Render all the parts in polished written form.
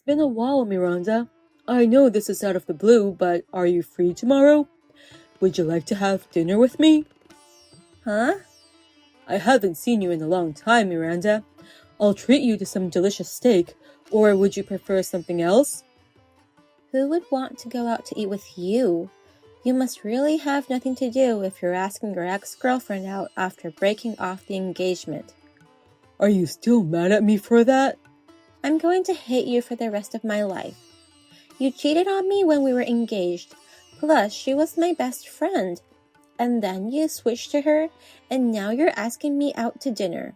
been a while, Miranda. I know this is out of the blue, but are you free tomorrow? Would you like to have dinner with me? Huh? I haven't seen you in a long time, Miranda. I'll treat you to some delicious steak, or would you prefer something else? Who would want to go out to eat with you? You must really have nothing to do if you're asking your ex-girlfriend out after breaking off the engagement. Are you still mad at me for that? I'm going to hate you for the rest of my life. You cheated on me when we were engaged, plus she was my best friend. And then you switched to her, and now you're asking me out to dinner.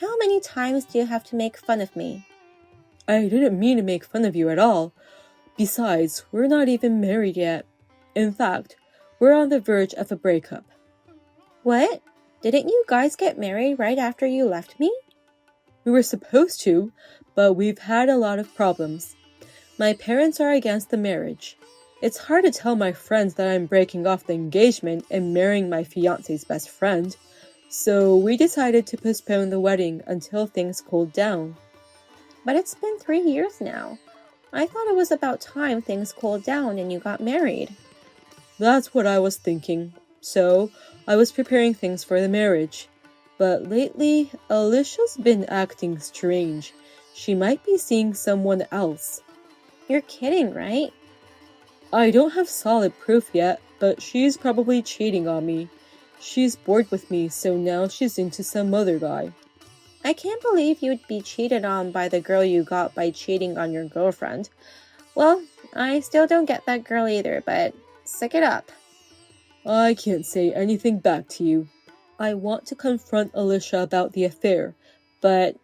How many times do you have to make fun of me? I didn't mean to make fun of you at all. Besides, we're not even married yet. In fact, we're on the verge of a breakup. What? Didn't you guys get married right after you left me? We were supposed to, but we've had a lot of problems. My parents are against the marriage. It's hard to tell my friends that I'm breaking off the engagement and marrying my fiance's best friend. So we decided to postpone the wedding until things cooled down. But it's been 3 years now. I thought it was about time things cooled down and you got married. That's what I was thinking. So I was preparing things for the marriage. But lately, Alicia's been acting strange. She might be seeing someone else. You're kidding, right? I don't have solid proof yet, but she's probably cheating on me. She's bored with me, so now she's into some other guy. I can't believe you'd be cheated on by the girl you got by cheating on your girlfriend. Well, I still don't get that girl either, but suck it up. I can't say anything back to you. I want to confront Alicia about the affair, but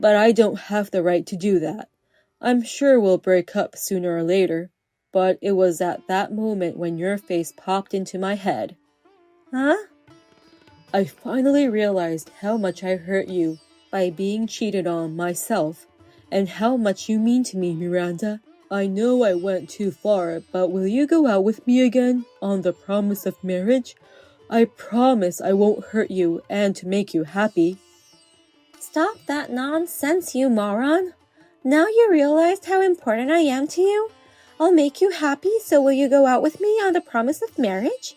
I don't have the right to do that. I'm sure we'll break up sooner or later, but it was at that moment when your face popped into my head. Huh? I finally realized how much I hurt you by being cheated on myself, and how much you mean to me, Miranda. I know I went too far, but will you go out with me again on the promise of marriage? I promise I won't hurt you and to make you happy. Stop that nonsense, you moron. Now you realized how important I am to you? I'll make you happy, so will you go out with me on the promise of marriage?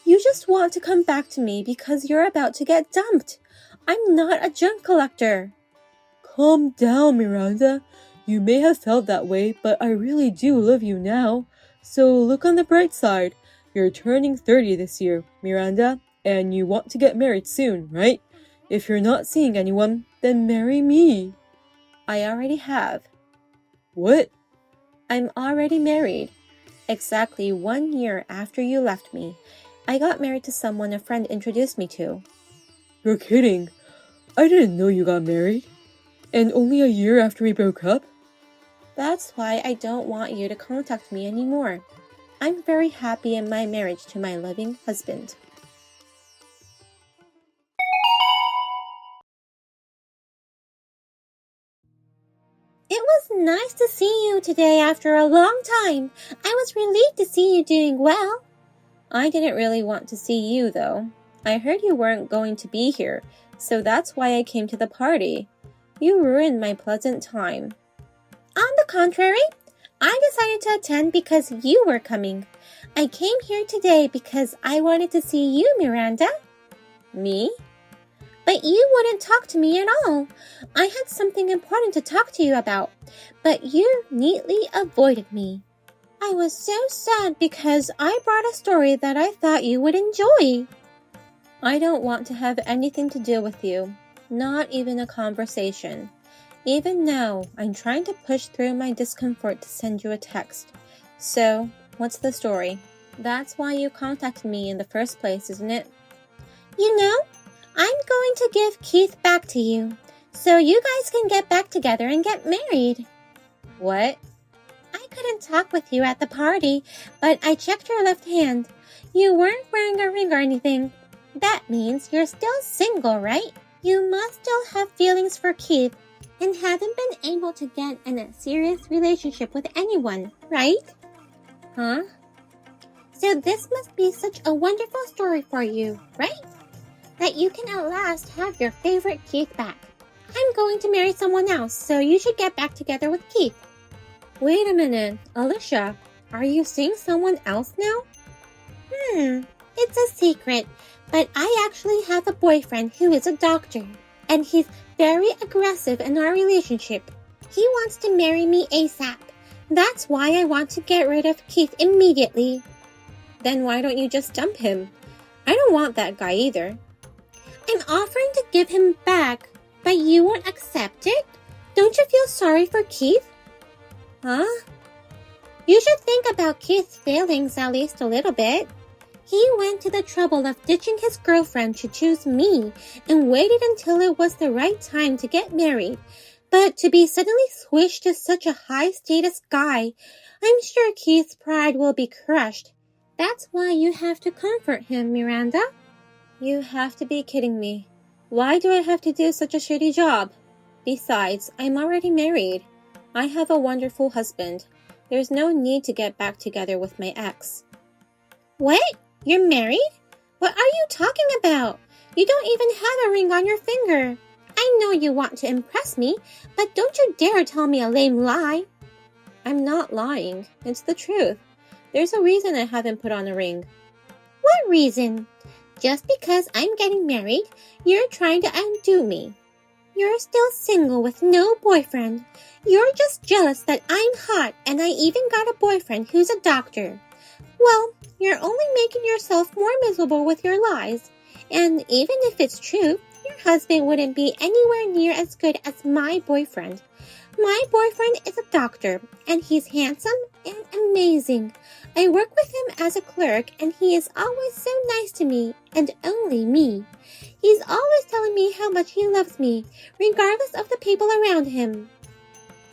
You just want to come back to me because you're about to get dumped. I'm not a junk collector. Calm down, Miranda. You may have felt that way, but I really do love you now. So look on the bright side. You're turning 30 this year, Miranda, and you want to get married soon, right? If you're not seeing anyone, then marry me. I already have. What? I'm already married. Exactly 1 year after you left me, I got married to someone a friend introduced me to. You're kidding. I didn't know you got married. And only a year after we broke up? That's why I don't want you to contact me anymore. I'm very happy in my marriage to my loving husband. It was nice to see you today after a long time. I was relieved to see you doing well. I didn't really want to see you, though. I heard you weren't going to be here, so that's why I came to the party. You ruined my pleasant time. On the contrary, I decided to attend because you were coming. I came here today because I wanted to see you, Miranda. Me? But you wouldn't talk to me at all. I had something important to talk to you about, but you neatly avoided me. I was so sad because I brought a story that I thought you would enjoy. I don't want to have anything to do with you, not even a conversation. Even now, I'm trying to push through my discomfort to send you a text. So, what's the story? That's why you contacted me in the first place, isn't it? You know, I'm going to give Keith back to you, so you guys can get back together and get married. What? I couldn't talk with you at the party, but I checked your left hand. You weren't wearing a ring or anything. That means you're still single, right? You must still have feelings for Keith and haven't been able to get in a serious relationship with anyone, right? Huh? So this must be such a wonderful story for you, right? That you can at last have your favorite Keith back. I'm going to marry someone else, so you should get back together with Keith. Wait a minute, Alicia, are you seeing someone else now? It's a secret, but I actually have a boyfriend who is a doctor, and he's very aggressive in our relationship. He wants to marry me ASAP. That's why I want to get rid of Keith immediately. Then why don't you just dump him? I don't want that guy either. I'm offering to give him back, but you won't accept it? Don't you feel sorry for Keith? Huh? You should think about Keith's feelings at least a little bit. He went to the trouble of ditching his girlfriend to choose me and waited until it was the right time to get married. But to be suddenly switched to such a high-status guy, I'm sure Keith's pride will be crushed. That's why you have to comfort him, Miranda. You have to be kidding me. Why do I have to do such a shitty job? Besides, I'm already married. I have a wonderful husband. There's no need to get back together with my ex. What? You're married? What are you talking about? You don't even have a ring on your finger. I know you want to impress me, but don't you dare tell me a lame lie. I'm not lying. It's the truth. There's a reason I haven't put on a ring. What reason? Just because I'm getting married, you're trying to undo me. You're still single with no boyfriend. You're just jealous that I'm hot and I even got a boyfriend who's a doctor. Well, you're only making yourself more miserable with your lies. And even if it's true, your husband wouldn't be anywhere near as good as my boyfriend. My boyfriend is a doctor, and he's handsome and amazing. I work with him as a clerk, and he is always so nice to me, and only me. He's always telling me how much he loves me, regardless of the people around him.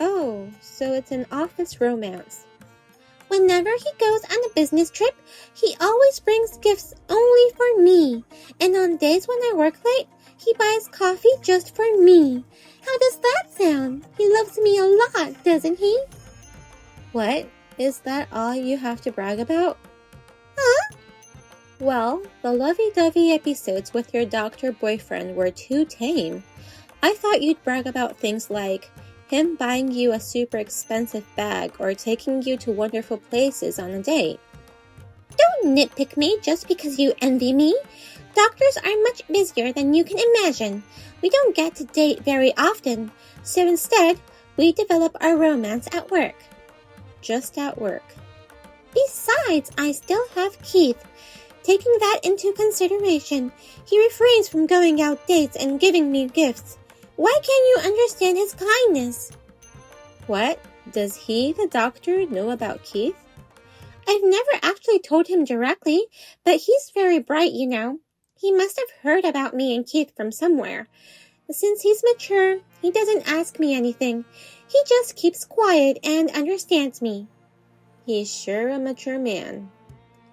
Oh, so it's an office romance. Whenever he goes on a business trip, he always brings gifts only for me. And on days when I work late, he buys coffee just for me. How does that sound? He loves me a lot, doesn't he? What? Is that all you have to brag about? Huh? Well, the lovey-dovey episodes with your doctor boyfriend were too tame. I thought you'd brag about things like him buying you a super expensive bag or taking you to wonderful places on a date. Don't nitpick me just because you envy me. Doctors are much busier than you can imagine. We don't get to date very often, so instead, we develop our romance at work. Just at work. Besides, I still have Keith. Taking that into consideration, he refrains from going out dates and giving me gifts. Why can't you understand his kindness? What? Does he, the doctor, know about Keith? I've never actually told him directly, but he's very bright, you know. He must have heard about me and Keith from somewhere. Since he's mature, he doesn't ask me anything. He just keeps quiet and understands me. He's sure a mature man.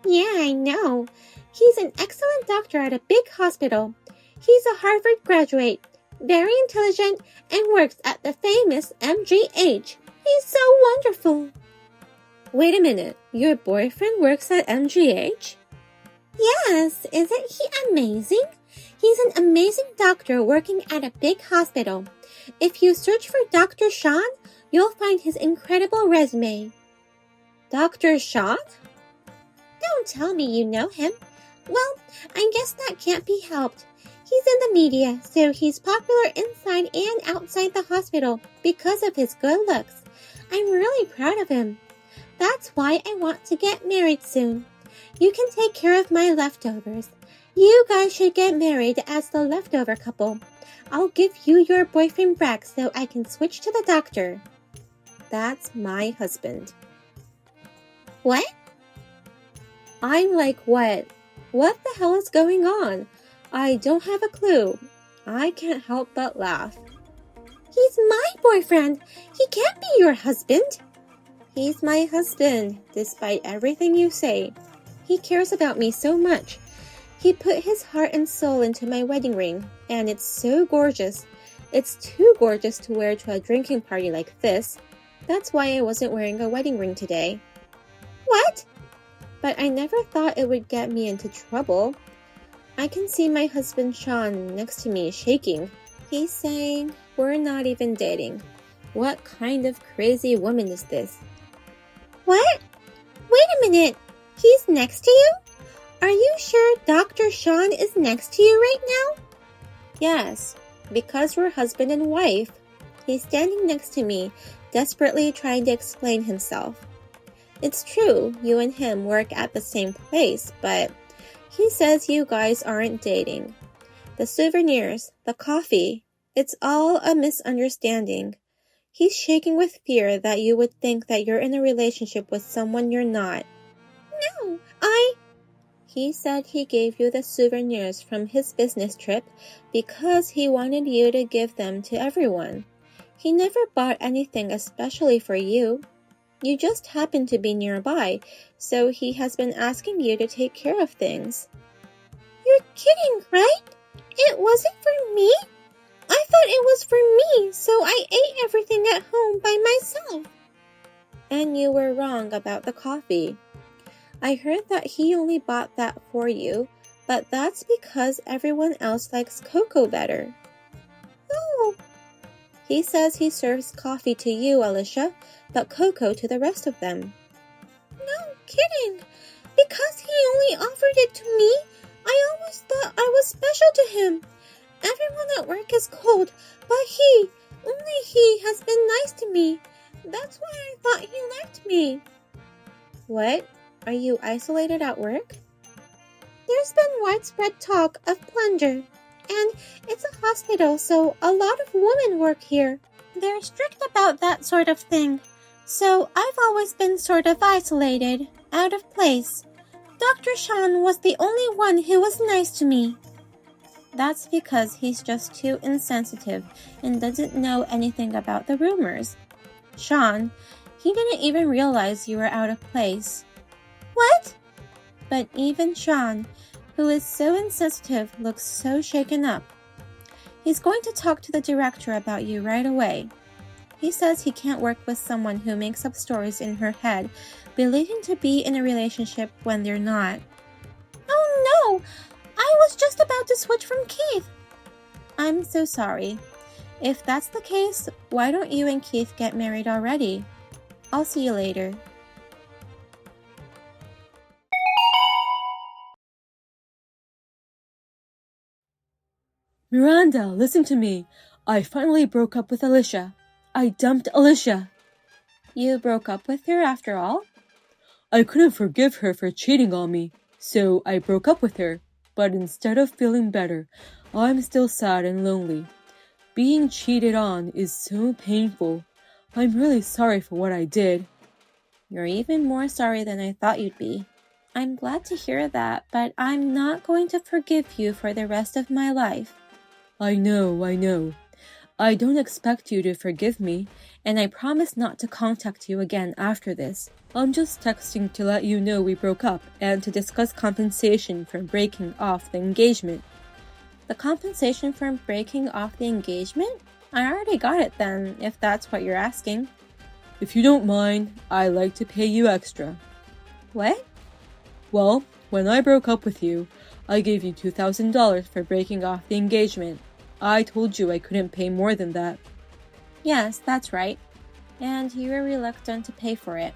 Yeah, I know. He's an excellent doctor at a big hospital. He's a Harvard graduate, very intelligent, and works at the famous MGH. He's so wonderful. Wait a minute, your boyfriend works at MGH? Yes, isn't he amazing? He's an amazing doctor working at a big hospital. If you search for Dr. Sean, you'll find his incredible resume. Dr. Sean? Don't tell me you know him. Well, I guess that can't be helped. He's in the media, so he's popular inside and outside the hospital because of his good looks. I'm really proud of him. That's why I want to get married soon. You can take care of my leftovers. You guys should get married as the leftover couple. I'll give you your boyfriend back so I can switch to the doctor. That's my husband. What? I'm like, what? What the hell is going on? I don't have a clue. I can't help but laugh. He's my boyfriend. He can't be your husband. He's my husband, despite everything you say. He cares about me so much. He put his heart and soul into my wedding ring, and it's so gorgeous. It's too gorgeous to wear to a drinking party like this. That's why I wasn't wearing a wedding ring today. What? But I never thought it would get me into trouble. I can see my husband Sean next to me shaking. He's saying, we're not even dating. What kind of crazy woman is this? What? Wait a minute. He's next to you? Are you sure Dr. Sean is next to you right now? Yes, because we're husband and wife. He's standing next to me, desperately trying to explain himself. It's true, you and him work at the same place, but he says you guys aren't dating. The souvenirs, the coffee, it's all a misunderstanding. He's shaking with fear that you would think that you're in a relationship with someone you're not. No, He said he gave you the souvenirs from his business trip because he wanted you to give them to everyone. He never bought anything especially for you. You just happened to be nearby, so he has been asking you to take care of things. You're kidding, right? It wasn't for me? I thought it was for me, so I ate everything at home by myself. And you were wrong about the coffee. I heard that he only bought that for you, but that's because everyone else likes cocoa better. Oh. He says he serves coffee to you, Alicia, but cocoa to the rest of them. No kidding. Because he only offered it to me, I always thought I was special to him. Everyone at work is cold, but only he has been nice to me. That's why I thought he liked me. What? Are you isolated at work? There's been widespread talk of plunder, and it's a hospital, so a lot of women work here. They're strict about that sort of thing, so I've always been sort of isolated, out of place. Dr. Sean was the only one who was nice to me. That's because he's just too insensitive and doesn't know anything about the rumors. Sean, he didn't even realize you were out of place. What? But even Sean, who is so insensitive, looks so shaken up. He's going to talk to the director about you right away. He says he can't work with someone who makes up stories in her head, believing to be in a relationship when they're not. Oh no! I was just about to switch from Keith. I'm so sorry. If that's the case, why don't you and Keith get married already? I'll see you later. Miranda, listen to me. I finally broke up with Alicia. I dumped Alicia. You broke up with her after all? I couldn't forgive her for cheating on me, so I broke up with her. But instead of feeling better, I'm still sad and lonely. Being cheated on is so painful. I'm really sorry for what I did. You're even more sorry than I thought you'd be. I'm glad to hear that, but I'm not going to forgive you for the rest of my life. I know. I don't expect you to forgive me, and I promise not to contact you again after this. I'm just texting to let you know we broke up and to discuss compensation for breaking off the engagement. The compensation for breaking off the engagement? I already got it then, if that's what you're asking. If you don't mind, I'd like to pay you extra. What? Well, when I broke up with you, I gave you $2,000 for breaking off the engagement. I told you I couldn't pay more than that. Yes, that's right. And you were reluctant to pay for it.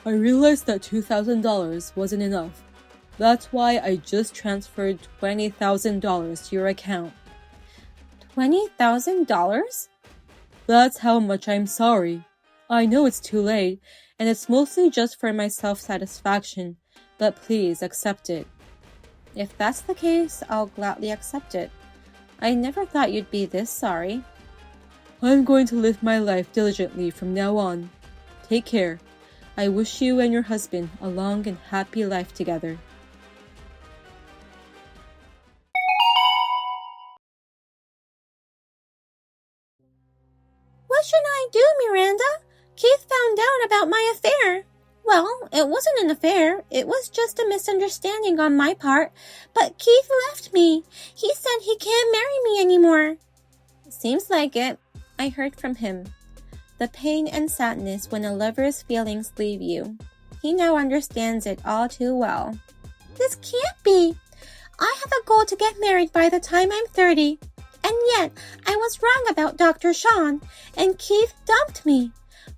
I realized that $2,000 wasn't enough. That's why I just transferred $20,000 to your account. $20,000? That's how much I'm sorry. I know it's too late, and it's mostly just for my self-satisfaction, but please accept it. If that's the case, I'll gladly accept it. I never thought you'd be this sorry. I'm going to live my life diligently from now on. Take care. I wish you and your husband a long and happy life together. What should I do, Miranda? Keith found out about my affair. Well, it wasn't an affair. It was just a misunderstanding on my part. But Keith left me. He said he can't marry me anymore. Seems like it. I heard from him. The pain and sadness when a lover's feelings leave you. He now understands it all too well. This can't be. I have a goal to get married by the time I'm 30. And yet, I was wrong about Dr. Sean, and Keith dumped me.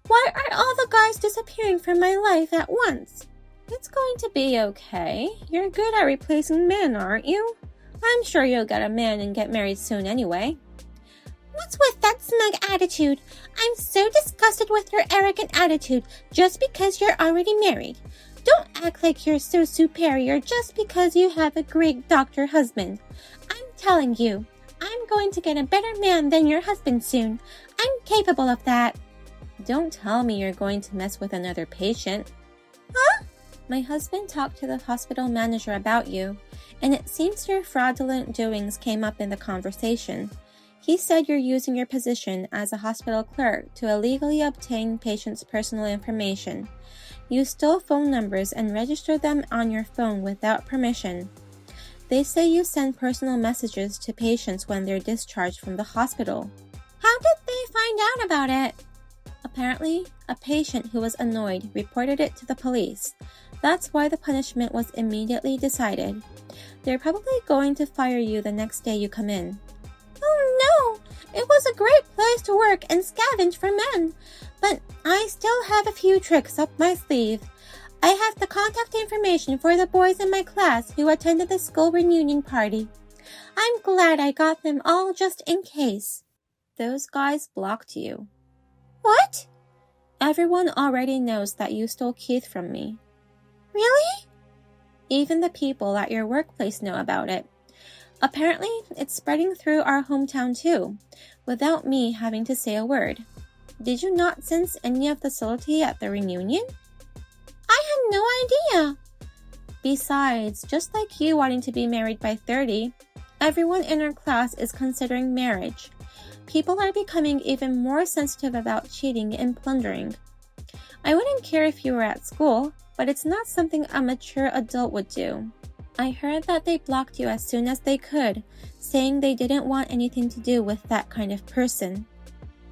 Why are all the guys disappearing from my life at once. It's going to be okay. You're good at replacing men, aren't you? I'm sure you'll get a man and get married soon anyway. What's with that smug attitude? I'm so disgusted with your arrogant attitude just because you're already married. Don't act like you're so superior just because you have a great doctor husband. I'm telling you, I'm going to get a better man than your husband soon. I'm capable of that. Don't tell me you're going to mess with another patient. Huh? My husband talked to the hospital manager about you, and it seems your fraudulent doings came up in the conversation. He said you're using your position as a hospital clerk to illegally obtain patients' personal information. You stole phone numbers and registered them on your phone without permission. They say you send personal messages to patients when they're discharged from the hospital. How did they find out about it? Apparently, a patient who was annoyed reported it to the police. That's why the punishment was immediately decided. They're probably going to fire you the next day you come in. Oh no! It was a great place to work and scavenge for men. But I still have a few tricks up my sleeve. I have the contact information for the boys in my class who attended the school reunion party. I'm glad I got them all just in case. Those guys blocked you. What? Everyone already knows that you stole Keith from me. Really? Even the people at your workplace know about it. Apparently, it's spreading through our hometown too, without me having to say a word. Did you not sense any of the subtlety at the reunion? I had no idea. Besides, just like you wanting to be married by 30, everyone in our class is considering marriage. People are becoming even more sensitive about cheating and plundering. I wouldn't care if you were at school, but it's not something a mature adult would do. I heard that they blocked you as soon as they could, saying they didn't want anything to do with that kind of person.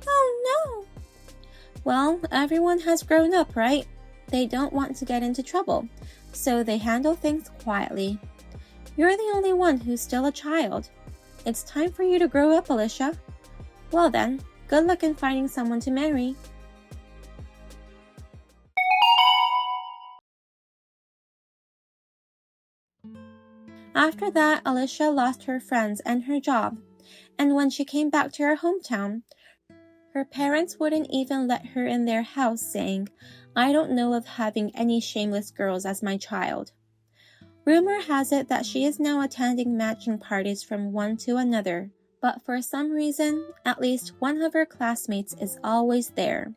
Oh no! Well, everyone has grown up, right? They don't want to get into trouble, so they handle things quietly. You're the only one who's still a child. It's time for you to grow up, Alicia. Well then, good luck in finding someone to marry. After that, Alicia lost her friends and her job, and when she came back to her hometown, her parents wouldn't even let her in their house, saying, "I don't know of having any shameless girls as my child." Rumor has it that she is now attending matching parties from one to another, but for some reason, at least one of her classmates is always there.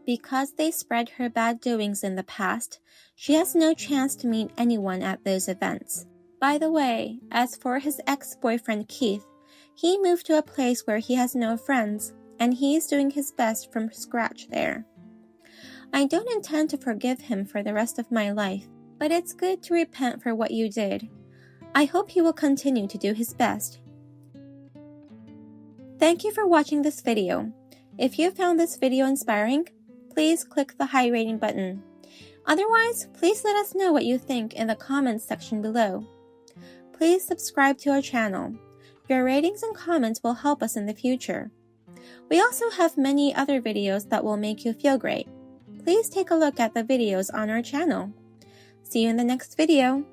Because they spread her bad doings in the past, she has no chance to meet anyone at those events. By the way, as for his ex-boyfriend Keith, he moved to a place where he has no friends, and he is doing his best from scratch there. I don't intend to forgive him for the rest of my life, but it's good to repent for what you did. I hope he will continue to do his best. Thank you for watching this video. If you found this video inspiring, please click the high rating button. Otherwise, please let us know what you think in the comments section below. Please subscribe to our channel. Your ratings and comments will help us in the future. We also have many other videos that will make you feel great. Please take a look at the videos on our channel. See you in the next video.